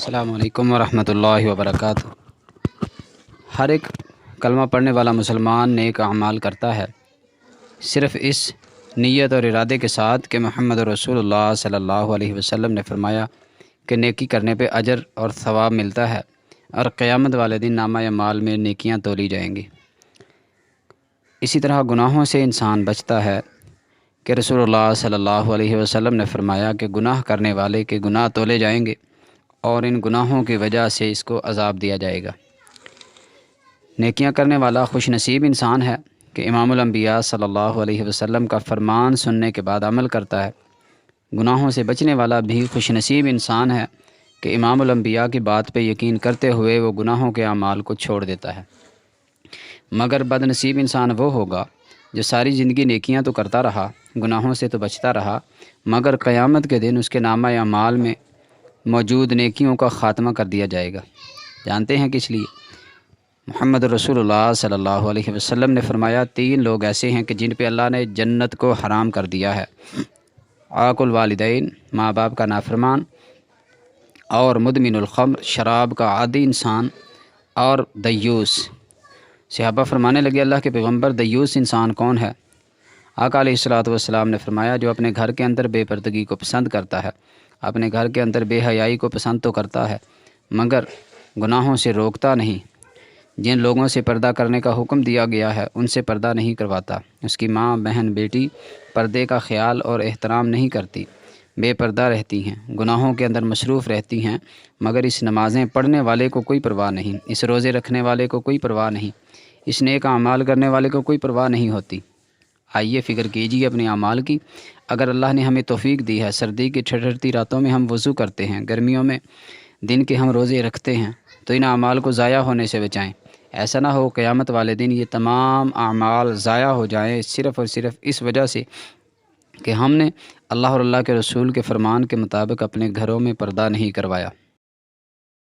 السلام علیکم ورحمۃ اللہ وبرکاتہ۔ ہر ایک کلمہ پڑھنے والا مسلمان نیک اعمال کرتا ہے، صرف اس نیت اور ارادے کے ساتھ کہ محمد رسول اللہ صلی اللہ علیہ وسلم نے فرمایا کہ نیکی کرنے پہ اجر اور ثواب ملتا ہے اور قیامت والے دن نامہ اعمال میں نیکیاں تولی جائیں گی۔ اسی طرح گناہوں سے انسان بچتا ہے کہ رسول اللہ صلی اللہ علیہ وسلم نے فرمایا کہ گناہ کرنے والے کے گناہ تولے جائیں گے اور ان گناہوں کی وجہ سے اس کو عذاب دیا جائے گا۔ نیکیاں کرنے والا خوش نصیب انسان ہے کہ امام الانبیاء صلی اللہ علیہ وسلم کا فرمان سننے کے بعد عمل کرتا ہے۔ گناہوں سے بچنے والا بھی خوش نصیب انسان ہے کہ امام الانبیاء کی بات پہ یقین کرتے ہوئے وہ گناہوں کے اعمال کو چھوڑ دیتا ہے۔ مگر بد نصیب انسان وہ ہوگا جو ساری زندگی نیکیاں تو کرتا رہا، گناہوں سے تو بچتا رہا، مگر قیامت کے دن اس کے نامہ اعمال میں موجود نیکیوں کا خاتمہ کر دیا جائے گا۔ جانتے ہیں کس لیے؟ محمد رسول اللہ صلی اللہ علیہ وسلم نے فرمایا 3 لوگ ایسے ہیں کہ جن پہ اللہ نے جنت کو حرام کر دیا ہے: عاق الوالدین، ماں باپ کا نافرمان، اور مدمن الخمر، شراب کا عادی انسان، اور دیوس۔ صحابہ فرمانے لگے اللہ کے پیغمبر دیوس انسان کون ہے؟ آقا علیہ الصلوۃ والسلام نے فرمایا جو اپنے گھر کے اندر بے پردگی کو پسند کرتا ہے، اپنے گھر کے اندر بے حیائی کو پسند تو کرتا ہے مگر گناہوں سے روکتا نہیں، جن لوگوں سے پردہ کرنے کا حکم دیا گیا ہے ان سے پردہ نہیں کرواتا، اس کی ماں، بہن، بیٹی پردے کا خیال اور احترام نہیں کرتی، بے پردہ رہتی ہیں، گناہوں کے اندر مصروف رہتی ہیں، مگر اس نمازیں پڑھنے والے کو کوئی پرواہ نہیں، اس روزے رکھنے والے کو کوئی پرواہ نہیں، اس نیک اعمال کرنے والے کو کوئی پرواہ نہیں ہوتی۔ آئیے فکر کیجیے اپنے اعمال کی۔ اگر اللہ نے ہمیں توفیق دی ہے، سردی کی ٹھنڈی راتوں میں ہم وضو کرتے ہیں، گرمیوں میں دن کے ہم روزے رکھتے ہیں، تو ان اعمال کو ضائع ہونے سے بچائیں۔ ایسا نہ ہو قیامت والے دن یہ تمام اعمال ضائع ہو جائیں صرف اور صرف اس وجہ سے کہ ہم نے اللہ اور اللہ کے رسول کے فرمان کے مطابق اپنے گھروں میں پردہ نہیں کروایا۔